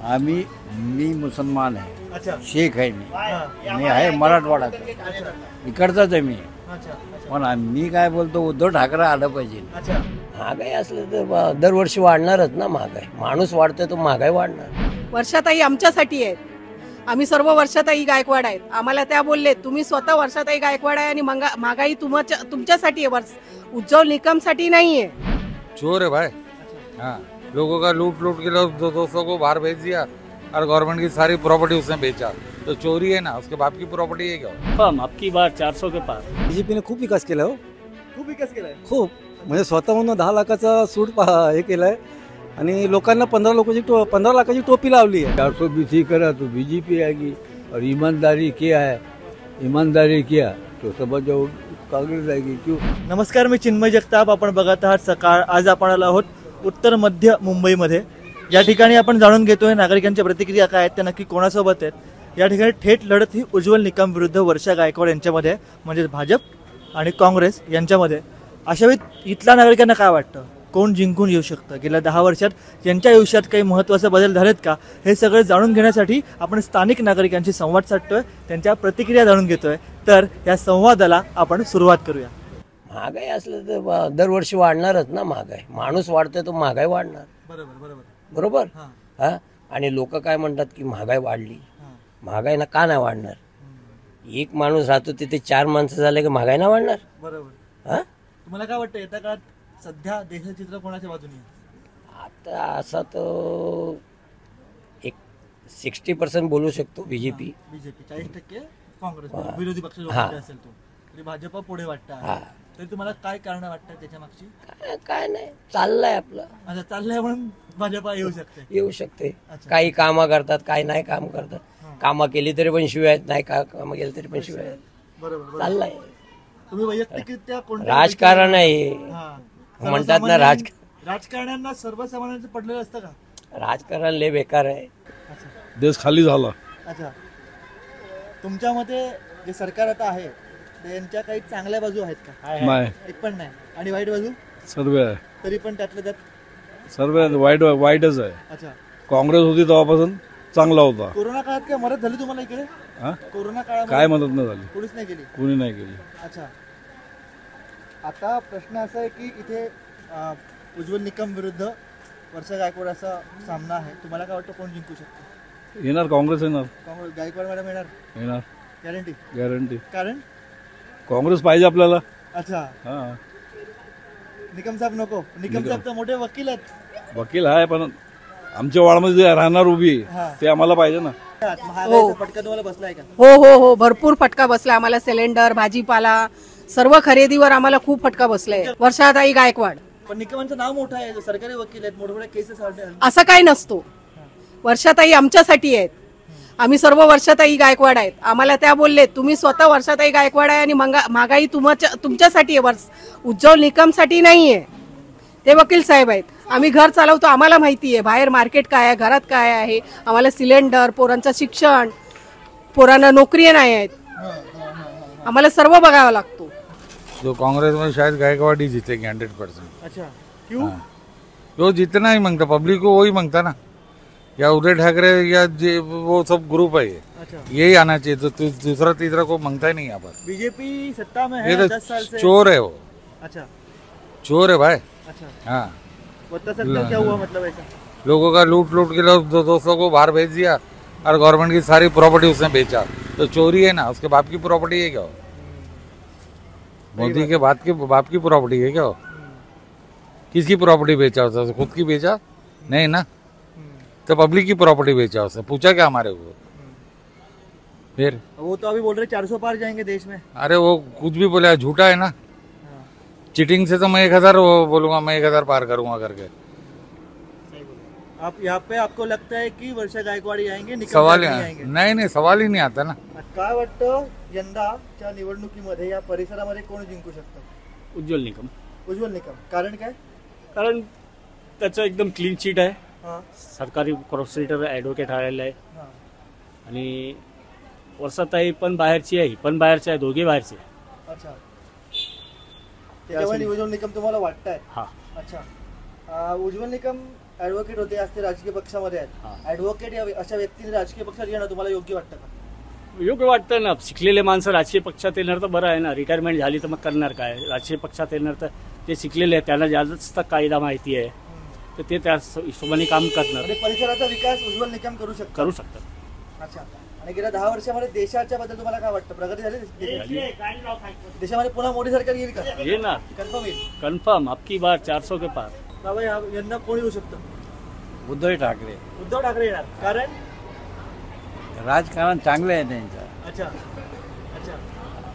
आम्ही मी मुसलमान आहे, अच्छा शेख आहे मी आहे मराठवाड्याचा, इकडचाच आहे मी. पण मी काय बोलतो, उद्धव ठाकरे आलं पाहिजे. अच्छा महागाई असलं तर दरवर्षी वाढणारच ना. महागाई माणूस वाढतोय तो महागाई वाढणार. वर्षाताई आमच्यासाठी आहेत. आम्ही सर्व वर्षाताई गायकवाड आहेत. आम्हाला त्या बोलले तुम्ही स्वतः वर्षाताई गायकवाड आहे आणि महागाई तुमच्यासाठी आहे, उज्ज्वल निकमसाठी नाही आहे. चोर है भाई. हाँ, लोगों का लूट लूट के लोग दोस्तों को बाहर भेज दिया और गवर्नमेंट की सारी प्रॉपर्टी उसने बेचा, तो चोरी है ना. उसके बाप की प्रॉपर्टी है क्या? आपकी बार 400 के पार. बीजेपीने खूप विकास केला हो, खूप विकास केलाय. खूप. म्हणजे स्वतःहून 10 लाखाचा सूट हे केलाय आणि लोकांना 15 लाखाची टोपी लावली आहे. 420 ही करा तो बीजेपी आएगी, और ईमानदारी किया है, ईमानदारी किया तो समझ जाओ कांग्रेस आएगी. क्यों? नमस्कार, मी चिन्मय जगताप. आपण बघत आहात सकाळ. आज आपण आलो आहोत उत्तर मध्य मुंबईमध्ये. या ठिकाणी आपण जाणून घेतोय नागरिकांच्या प्रतिक्रिया काय आहेत, त्या नक्की कोणासोबत आहेत. या ठिकाणी थेट लढत ही उज्ज्वल निकम विरुद्ध वर्षा गायकवाड यांच्यामध्ये, म्हणजे भाजप आणि काँग्रेस यांच्यामध्ये. अशा वेळी इथल्या नागरिकांना काय वाटतं, कोण जिंकून येऊ शकतं, गेल्या 10 वर्षात यांच्या आयुष्यात काही महत्त्वाचे बदल झालेत का, हे सगळं जाणून घेण्यासाठी आपण स्थानिक नागरिकांशी संवाद साधतोय, त्यांच्या प्रतिक्रिया जाणून घेतोय. तर या संवादाला आपण सुरुवात करूया. महागाई असलं तर दरवर्षी वाढणारच ना. महागाई माणूस वाढतोय तो महागाई वाढणार. बरोबर बरोबर बरोबर. हा, आणि लोक काय म्हणतात की महागाई वाढली. महागाई ना का नाही वाढणार. एक माणूस राहतो तिथे 4 माणसं झाले की महागाई ना वाढणार. बरोबर. हा, तुम्हाला काय वाटतं येत्या काळात सध्या देशाचं चित्र कोणाच्या बाजूने आहे? आता असा तो एक 60% बोलू शकतो बीजेपी. बीजेपी 40% काँग्रेस विरोधी पक्ष जो हा. असेल तो, तरी भाजप पुढे वाटतं हा. आहे. तरी तुम्हाला काय कारण वाटतं त्याच्या मागची? काय नाही, चाललंय आपलं. अच्छा, चाललंय म्हणून भाजप येऊ शकते. येऊ शकते. अच्छा. काही कामं करतात, काही नाही काम करतात. कामं केली तरी पण शिवाय आहेत, नाही कामं केली तरी पण शिवाय आहेत. बरोबर. चाललंय. तुम्ही वैयक्तिकरित्या कोणत्या राजकारण आहे हा. म्हणतात ना. राजकारण्यांना सर्वसामान्यांचं पडलेलं असतं का? राजकारण लय बेकार आहे. अच्छा देश खाली झाला. अच्छा, तुमच्या मते जे सरकार आता आहे त्यांच्या काही चांगल्या बाजू आहेत का? नाही, एक पण नाही. आणि वाईट बाजू सर्व आहे. तरी पण त्यातल्या त्यात. सर्व वाईटच आहे. अच्छा, काँग्रेस होती तेव्हापासून चांगला होता. कोरोना काळात काय मदत झाली तुम्हाला इकडे? हा? कोरोना काळात काय मदत नाही झाली, कोणीच नाही केली. कोणी नाही केली. अच्छा, आता प्रश्न असा आहे की इथे उज्ज्वल निकम विरुद्ध वर्षा गायकवाड असा सामना आहे. तुम्हाला काय वाटतं कोण जिंकू शकतो? येणार काँग्रेस, येणार. काँग्रेस गायकवाड मॅडम येणार? येणार गॅरंटी? गॅरंटी. कारण? काँग्रेस पाहिजे आपल्याला. अच्छा, हा, निकम साहेब नको. निकम साहेब तर मोठे वकील आहेत. वकील आहे, पण आमच्या वाड्यामध्ये जे राहणार उभी ते आम्हाला पाहिजे ना. महागाईचा फटका तुम्हाला बसलाय का? हो हो हो, भरपूर फटका बसला आम्हाला. सिलेंडर, भाजीपाला, सर्व खरेदीवर आम्हाला खूप फटका बसलाय. वर्षाताई गायकवाड. पण निकमांचं नाव मोठं आहे, सरकारी वकील आहेत, मोठमोठ्या केसेस. असं काही नसतो. वर्षाताई आमच्यासाठी आहेत. आम्ही सर्व वर्षाताई गायकवाड आहेत. आम्हाला त्या बोलले तुम्ही स्वतः वर्षाताई गायकवाड आहे आणि महागाई तुमच्यासाठी आहे, उज्ज्वल निकमसाठी नाही आहे. ते वकील साहेब आहेत. आम्ही घर चालवतो, आम्हाला माहिती आहे बाहेर मार्केट काय आहे, घरात काय आहे. आम्हाला सिलेंडर, पोरांचं शिक्षण, पोरांना नोकरी नाही आहेत, आम्हाला सर्व बघावं लागतो. तो कांग्रेस में शायद गायकवाड़ ही जीतेंगे 100%. अच्छा, क्यों? जो जितना ही मांगता पब्लिक को वही मांगता ना, या उदय ठाकरे या वो सब ग्रुप है. अच्छा, यही आना चाहिए. तो दूसरा तीसरा को मांगता ही नहीं यहाँ पर. बीजेपी सत्ता में ये है तो 10 साल से. चोर है वो. अच्छा चोर है भाई. अच्छा, हाँ, बता सकते हो क्या हुआ मतलब ऐसा? लोगों का लूट लूट के लोग दोस्तों को बाहर भेज दिया और गवर्नमेंट की सारी प्रॉपर्टी उसने बेचा, तो चोरी है ना. उसके बाप की प्रॉपर्टी है क्या? मोदी के बाप की प्रॉपर्टी है क्या? किसकी प्रॉपर्टी बेचा उसने? खुद की बेचा नहीं ना, तो पब्लिक की प्रॉपर्टी बेचा उसने. पूछा क्या हमारे को? फिर वो तो अभी बोल रहे 400 पार जाएंगे देश में. अरे वो कुछ भी बोला, झूठा है ना. चीटिंग से तो मैं 1000 बोलूंगा, मैं 1000 पार करूंगा करके. आप यहाँ पे आपको लगता है की वर्षा गायकवाड आएंगे? निकम सवाल साहेब आएंगे? नाही सवाल ही नाही आता ना. काय वाटतं यंदाच्या निवडणुकीमध्ये या परिसरामध्ये कोण जिंकू शकतं? उज्ज्वल निकम. उज्ज्वल निकम. कारण काय? कारण त्याचं एकदम क्लीन चिट आहे. हा. सरकारी प्रोसिक्युटर ॲडव्होकेट आलेला आहे. हा. आणि वर्षाताई पण बाहेरची आहे, ही पण बाहेरची आहे, दोघे बाहेरचे आहे. अच्छा, त्याच्यामुळे उज्ज्वल निकम तुम्हाला वाटतंय? हा. अच्छा, उज्ज्वल निकम ऍडव्होकेट होते आज ते राजकीय पक्षामध्ये आहेत. ऍडव्होकेट अशा व्यक्तीने राजकीय पक्षात येणं तुम्हाला योग्य वाटतं का? योग्य वाटतं ना. शिकलेले माणसं राजकीय पक्षात येणार तर बरं आहे ना. रिटायरमेंट झाली तर मग करणार काय? राजकीय पक्षात येणार तर ते शिकलेले आहेत, त्यांना जास्त कायदा माहिती आहे, तर ते त्या हिशोबाने काम करणार, म्हणजे परिसराचा विकास उज्ज्वल निकम करू शकतो. करू शकतात. अच्छा. आणि गेल्या 10 वर्षामध्ये देशाच्या बद्दल तुम्हाला काय वाटतं? प्रगती झाली देशामध्ये? पुन्हा मोदी सरकार येईल का? ये ना, कन्फर्म येईल. कन्फर्म अबकी बार 400 के पार. बाबा यांना कोण येऊ शकतं? उद्धव ठाकरे. उद्धव ठाकरे येणार. कारण राजकारण चांगलं आहे त्यांचं. अच्छा अच्छा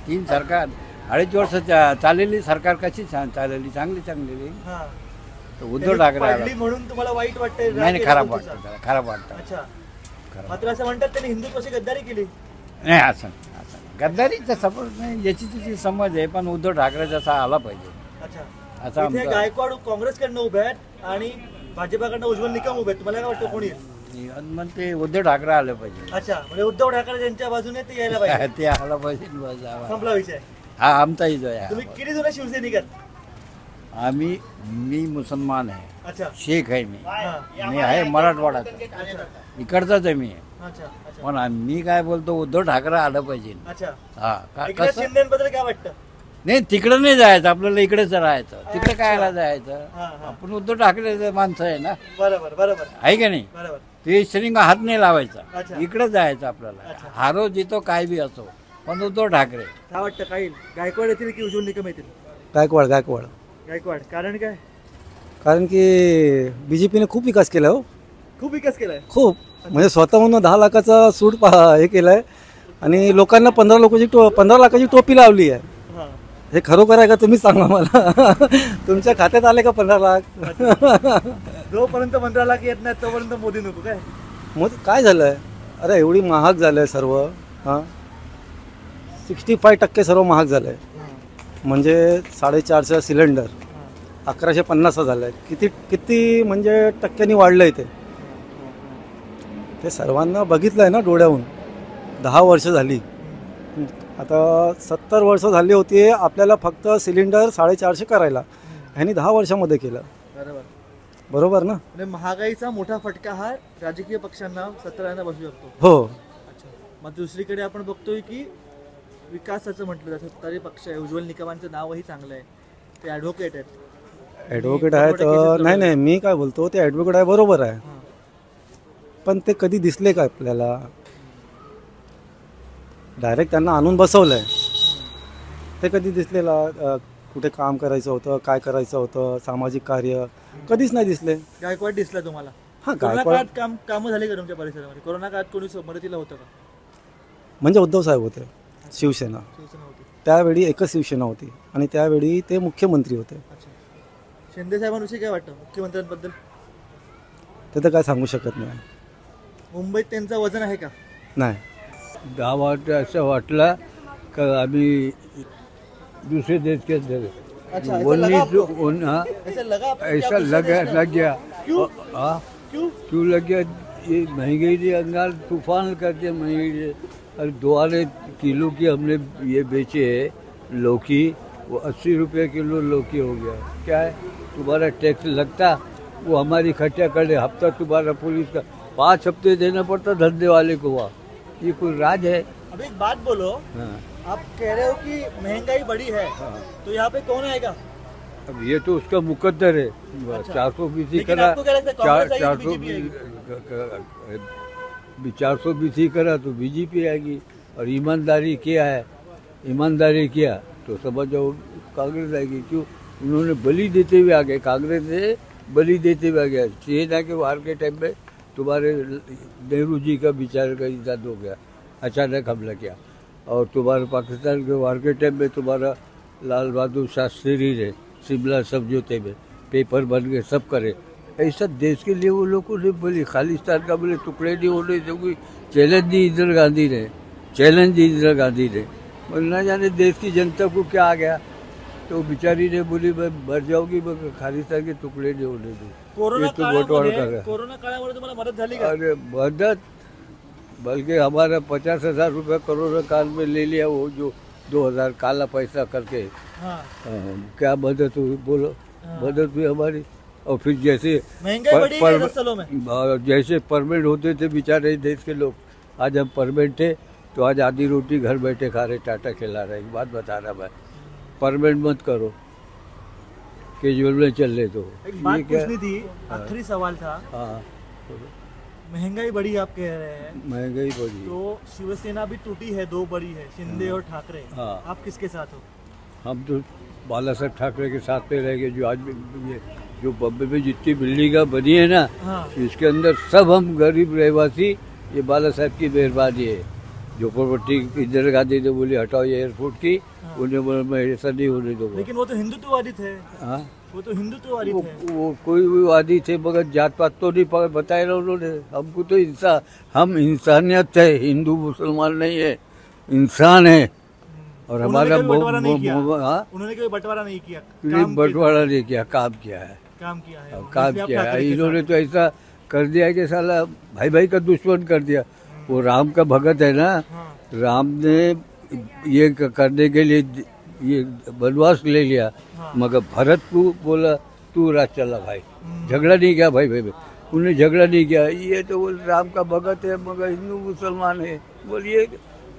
3 सरकार 2.5 वर्ष चाललेली सरकार कशी चाललेली, चांगली हा. तर उद्धव ठाकरे आला. पडली म्हणून तुम्हाला वाईट वाटतंय? नाही खराब वाटतं त्याला, खराब वाटतं. अच्छा. मात्र असं म्हणतात त्यांनी हिंदुत्वाची गद्दारी केली. नाही असं गद्दारीचा सपोर्ट नाही, ज्याची त्याची समज आहे, पण उद्धव ठाकरे जसा आला पाहिजे अच्छा. असा इथे आमचा. गायकवाड काँग्रेसकडनं उभे आहेत आणि भाजपाकडनं उज्ज्वल निकम उभे आहेत. तुम्हाला काय वाटतं कोणी येईल? मग ते उद्धव ठाकरे आले पाहिजे. अच्छा, म्हणजे उद्धव ठाकरे ज्यांच्या बाजूने ते यायला पाहिजे. ते आला पाहिजे बस. संपला विषय. हा आमचाही जो आहे. तुम्ही किती जुने शिवसैनिक आहेत? मी मुसलमान आहे, अच्छा. शेख आहे मी. हा. मी आहे मराठवाड्यात, इकडचाच आहे मी. अच्छा अच्छा पण मी काय बोलतो, उद्धव ठाकरे आलं पाहिजे. अच्छा. हा एकनाथ कसं शिंदेबद्दल काय वाटतं? नाही, तिकडं नाही जायचं, आपल्याला इकडेच राहायचं. तिकडे कायला जायचं? हा, हा. आपण उद्धव ठाकरे माणसं आहे ना, बरोबर बरोबर आहे का नाही? बरोबर. ते श्रींग हात नाही लावायचा, अच्छा. इकडे जायचं आपल्याला. अच्छा. हारो जितो काय बी असो, पण उद्धव ठाकरे. काय वाटतं? काय येईल? गायकवाड येतील की उज्ज्वल निकम येतील? गायकवाड. गायकवाड. कारण काय? कारण की बीजेपीने खूप विकास केला हो, खूप विकास केलाय. खूप. म्हणजे स्वतःहून 10 लाखाचा सूट हे केलाय आणि लोकांना 15 लाखाची टोपी लावली आहे. हा. हे खरोखर आहे का? तुम्ही सांगा मला. तुमच्या खात्यात आले का 15 लाख? जोपर्यंत 15 लाख येत नाही तोपर्यंत मोदी नको काय? मग काय झालंय? अरे एवढी महाग झालंय सर्व. हां, 65% सर्व महाग झालंय. म्हणजे 450 सिलेंडर 1150 झालंय. किती म्हणजे टक्क्यांनी वाढलंय ते सर्वांना बघितलंय ना डोळ्याहून. 10 वर्ष झाली, आता 70 वर्ष झाली होती आपल्याला फक्त सिलेंडर 450 करायला. ह्यांनी 10 वर्षामध्ये केलं. बरोबर ना? म्हणजे महागाईचा मोठा फटका हा राजकीय पक्षांना सत्ताधाऱ्यांना बसू शकतो. हो. अच्छा. मग दुसरीकडे आपण बघतोय की विकासाचं म्हटलं जातं, सत्ताधारी पक्ष आहे, उज्ज्वल निकमांचं नावही चांगलं आहे, ते ॲडव्होकेट आहेत. ॲडव्होकेट आहेत. नाही, मी काय बोलतो, ते ॲडव्होकेट आहे, बरोबर आहे, पण ते कधी दिसले का आपल्याला? डायरेक्ट त्यांना आणून बसवलंय, ते कधी दिसलेला? कुठे काम करायचं होतं, काय करायचं होतं, सामाजिक कार्य कधीच नाही दिसले. गायकवाड दिसला तुम्हाला? हां, कोरोना गायकवाड काळात कामं झाली का तुमच्या परिसरामध्ये? कोरोना काळात कोणी मदतीला होतं का? म्हणजे उद्धव साहेब होते, शिवसेना. शिवसेना होती त्यावेळी एकच शिवसेना होती आणि त्यावेळी ते मुख्यमंत्री होते. अच्छा. शिंदे साहेबांविषयी काय वाटतं, मुख्यमंत्र्यांबद्दल? ते तर काय सांगू शकत नाही. मुंबईत त्यांचं वजन आहे का? नाही. गावात असं वाटलं का आम्ही दूसरे देश के अंदर अच्छा, ऐसा लगा आपको? हाँ, ऐसा लगा आपको कि आप ऐसा दूसरे देश में? लग गया। क्यों? हाँ, क्यों? क्यों लग गया? ये महंगाई ने अंगार तूफान करके महंगाई। और 2 किलो की हमने ये बेचे है लौकी, वो 80 रुपये किलो लौकी हो गया। क्या है, तुम्हारा टैक्स लगता, वो हमारी खर्चा कर दे, हफ्ता तुम्हारा पुलिस का 5 हफ्ते देना पड़ता धंधे वाले को। वहाँ ये कोई राज है? अब एक बात बोलो, हाँ। आप कह रहे हो कि महंगाई बढ़ी है, तो यहाँ पे कौन आएगा? अब ये तो उसका मुकद्दर है। अच्छा। 420 लेकिन करा, आपको क्या लगता है, कांग्रेस आएगी कि बीजेपी आएगी? 420 करा तो बीजेपी आएगी। और ईमानदारी किया है, ईमानदारी किया तो समझ जाओ कांग्रेस आएगी। क्यों? उन्होंने बलि देते हुए आ गए, कांग्रेस ने बलि देते हुए आ गया। सेना के वार के टाइम पे तुम्हारे नेहरू जी का बेचारे का इजाद हो गया, अचानक हमला किया। और तुम्हारे पाकिस्तान के वार के टाइम में तुम्हारा लाल बहादुर शास्त्री ने शिमला समझौते में पेपर बन गए, सब करे। ऐसा देश के लिए वो लोगों ने बोली खालिस्तान का बोले टुकड़े नहीं होने दोगे। चैलेंज दी इंदिरा गांधी ने, चैलेंज दी इंदिरा गांधी ने। और न जाने देश की जनता को क्या आ गया, तो बेचारी ने बोली मैं मर जाऊंगी, मगर खालिस्तान के टुकड़े नहीं होने दो। कोरोना ये तो बंटवारा कर रहा काळामध्ये है। कोरोना काळामध्ये तुम्हाला मदत झाली का? अरे मदद, बल्कि हमारा 50,000 रुपया कोरोना काल में ले लिया, वो जो 2,000 काला पैसा करके। हाँ। क्या मदद हुई बोलो? मदद हुई हमारी। और फिर जैसे महंगाई बढ़ी है 10 सालों में। जैसे परमानेंट होते थे बेचारे देश के लोग, आज हम परमानेंट थे तो आज आधी रोटी घर बैठे खा रहे, टाटा खिला रहे। एक बात बता रहा मैं, परमानेंट मत करो, केजरीवाल में चल रहे तो एक बात ये क्या। पूछनी थी, आखिरी सवाल था। हाँ, महंगाई बढ़ी आप कह रहे हैं, महंगाई बढ़ी। तो शिवसेना भी टूटी है, 2 बड़ी है, शिंदे और ठाकरे। हाँ। आप किसके साथ हो? हम तो बाला साहब ठाकरे के साथ में रहेंगे। जो आज ये जो बम्बे में जितनी बिल्डिंग बनी है ना, हाँ। इसके अंदर सब हम गरीब रहवासी, ये बाला साहब की मेहरबानी है। झोपड़पट्टी इंदिरा गांधी ने बोली हटाओ ये एयरपोर्ट की, उन्हें बोला मैं ऐसा नहीं होने दूंगा। लेकिन वो तो हिंदुत्ववादी थे। हाँ, वो तो हिंदुत्ववादी थे। वो कोई भी वादी थे, मगर जात पात तो नहीं बताया ना उन्होंने हमको। तो इंसान, हम इंसानियत है, हिंदू मुसलमान नहीं है, इंसान है। और हमारा उन्होंने कोई बंटवारा नहीं किया। हाँ, उन्होंने कोई बंटवारा नहीं किया, बंटवारा नहीं किया, काम किया है, काम किया है। काम इसलिए आप किया है। ठाकरे के इन्होंने साथ तो ऐसा कर दिया कि साला भाई भाई का दुश्मन कर दिया। वो राम का भगत है ना, हाँ। राम ने ये करने के लिए ये वनवास ले लिया, हाँ। मगर भरत को बोला तू राज चला भाई, झगड़ा नहीं किया भाई भाई भाई, उन्हें झगड़ा नहीं किया। ये तो बोल राम का भगत है मगर हिंदू मुसलमान है, बोलिए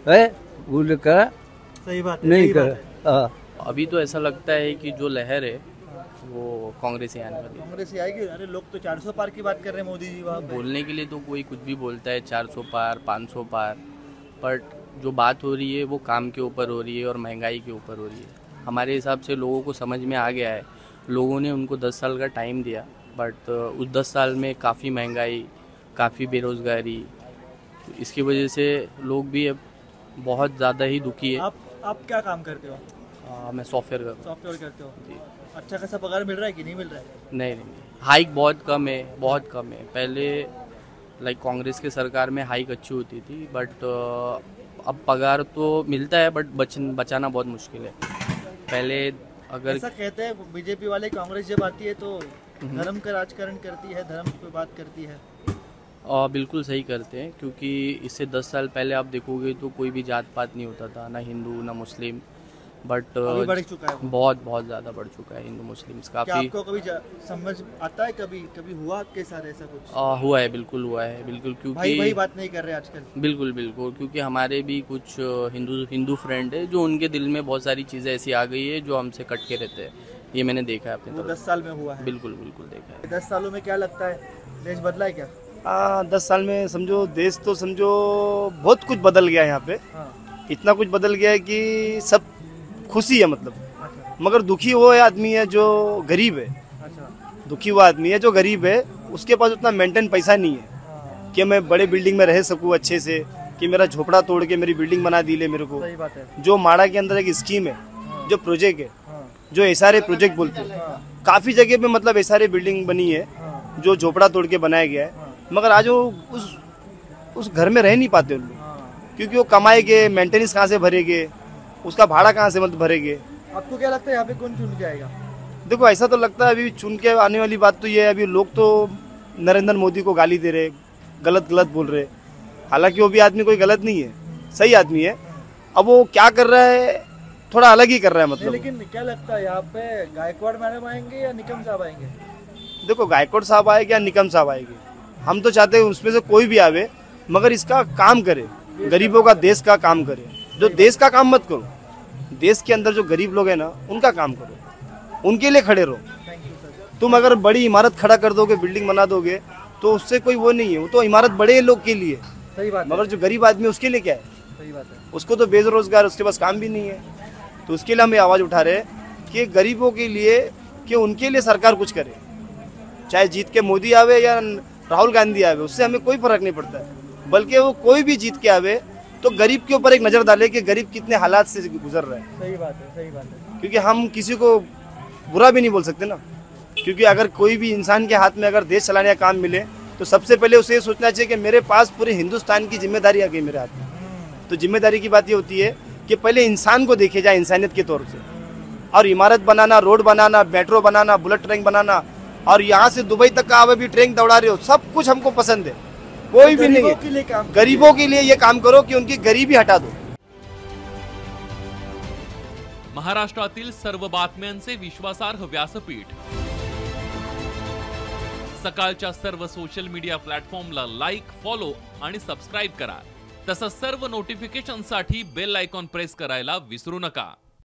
है, बोले करा सही बात है, नहीं सही बात करा। है। हाँ, अभी तो ऐसा लगता है कि जो लहर है वो कांग्रेस ही आने वाली है। कांग्रेस ही आएगी। अरे लोग तो 400 पार की बात कर रहे हैं मोदी जी वहाँ पे। बोलने के लिए तो कोई कुछ भी बोलता है, 400 पार 500 पार, बट जो बात हो रही है वो काम के ऊपर हो रही है और महंगाई के ऊपर हो रही है। हमारे हिसाब से लोगों को समझ में आ गया है, लोगों ने उनको 10 साल का टाइम दिया, बट उस 10 साल में काफ़ी महंगाई, काफ़ी बेरोज़गारी, इसकी वजह से लोग भी अब बहुत ज़्यादा ही दुखी है। आप क्या काम करते हो? मैं सॉफ्टवेयर कर रहा हूँ। सॉफ्टवेयर करते हो। जी। अच्छा खासा पगार मिल रहा है कि नहीं मिल रहा है? नहीं, हाइक बहुत कम है, बहुत कम है। पहले लाइक कांग्रेस के सरकार में हाइक अच्छी होती थी, बट अब पगार तो मिलता है बट बचाना बहुत मुश्किल है। पहले अगर ऐसा कहते हैं बीजेपी वाले, कांग्रेस जब आती है तो धर्म का राजकारण करती है, धर्म पे बात करती है। बिल्कुल सही करते हैं, क्योंकि इससे 10 साल पहले आप देखोगे तो कोई भी जात पात नहीं होता था, ना हिंदू ना मुस्लिम, बट अभी बढ़ चुका है वो। बहुत ज़्यादा बढ़ चुका है हिंदू मुस्लिम्स क्या काफ़ी। आपको कभी समझ आता है, कभी हुआ आपके साथ ऐसा कुछ? हुआ है, बिल्कुल हुआ है, बिल्कुल। क्योंकि भाई बात नहीं कर रहे आजकल। बिल्कुल, क्योंकि हमारे भी कुछ हिंदू फ्रेंड है जो उनके दिल में बहुत सारी चीज़ें ऐसी आ गई है जो हमसे कट के रहते हैं। ये मैंने देखा है अपनी वो तरफ। 10 साल में हुआ है। बिल्कुल देखा है। 10 सालों में क्या लगता है, देश बदला है क्या? 10 साल में समझो देश तो समझो बहुत कुछ बदल गया है यहाँ पे। हाँ। इतना कुछ बदल गया है कि सब खुशी है, मतलब मगर दुखी वो है आदमी है जो गरीब है। अच्छा। दुखी वो आदमी है जो गरीब है, उसके पास उतना मेंटेन पैसा नहीं है कि मैं बड़े बिल्डिंग में रह सकूँ अच्छे से, कि मेरा झोपड़ा तोड़ के मेरी बिल्डिंग बना दी ले मेरे को। सही बात है। जो माड़ा के अंदर एक स्कीम है, जो प्रोजेक्ट है, हाँ। जो एसआरए प्रोजेक्ट बोलते हैं, काफ़ी जगह पे मतलब एसआरए बिल्डिंग बनी है जो झोपड़ा तोड़ के बनाया गया है, मगर आज वो उस घर में रह नहीं पाते उन लोग, क्योंकि वो कमाएंगे, मेंटेनेंस कहाँ से भरेंगे, उसका भाड़ा कहाँ से मतलब भरेंगे। आपको क्या लगता है यहाँ पे कौन चुन के आएगा? देखो ऐसा तो लगता है अभी चुन के आने वाली बात तो ये है, अभी लोग तो नरेंद्र मोदी को गाली दे रहे, गलत बोल रहे, हालांकि वो भी आदमी कोई गलत नहीं है, सही आदमी है। अब वो क्या कर रहा है, थोड़ा अलग ही कर रहा है मतलब। लेकिन क्या लगता है यहाँ पे गायकवाड़ मैडम आएंगे या निकम साहब आएंगे? देखो गायकवाड़ साहब आएंगे या निकम साहब आएंगे, हम तो चाहते हैं उसमें से कोई भी आवे, मगर इसका काम करे, गरीबों का, देश का काम करे। जो देश का काम मत करो, देश के अंदर जो गरीब लोग हैं ना उनका काम करो, उनके लिए खड़े रहो। तुम अगर बड़ी इमारत खड़ा कर दोगे, बिल्डिंग बना दोगे, तो उससे कोई वो नहीं है, वो तो इमारत बड़े लोग के लिए, सही बात। मगर जो गरीब आदमी उसके लिए क्या है? सही बात है। उसको तो बेरोजगार, उसके पास काम भी नहीं है। तो उसके लिए हम आवाज़ उठा रहे हैं कि गरीबों के लिए, कि उनके लिए सरकार कुछ करे, चाहे जीत के मोदी आवे या राहुल गांधी आवे, उससे हमें कोई फर्क नहीं पड़ता है, बल्कि वो कोई भी जीत के आवे तो गरीब के ऊपर एक नज़र डाले कि गरीब कितने हालात से गुजर रहा है। सही बात है, सही बात है। क्योंकि हम किसी को बुरा भी नहीं बोल सकते ना, क्योंकि अगर कोई भी इंसान के हाथ में अगर देश चलाने का काम मिले तो सबसे पहले उसे ये सोचना चाहिए कि मेरे पास पूरे हिंदुस्तान की जिम्मेदारी आ गई मेरे हाथ में। तो जिम्मेदारी की बात ये होती है कि पहले इंसान को देखे जाए इंसानियत के तौर से, और इमारत banana, road banana, metro banana, bullet train banana, और यहाँ से दुबई तक का भी ट्रेन दौड़ा रहे हो, सब कुछ हमको पसंद है, कोई भी नहीं है। गरीबों के लिए ये काम करो कि उनकी गरीबी हटा दो। महाराष्ट्रातील सर्व बातम्यांचे विश्वासार्ह व्यासपीठ सकाळच्या सर्व सोशल मीडिया प्लॅटफॉर्मला लाईक, फॉलो आणि सबस्क्राईब करा. तसंच सर्व नोटिफिकेशनसाठी बेल आयकॉन प्रेस करायला विसरू नका.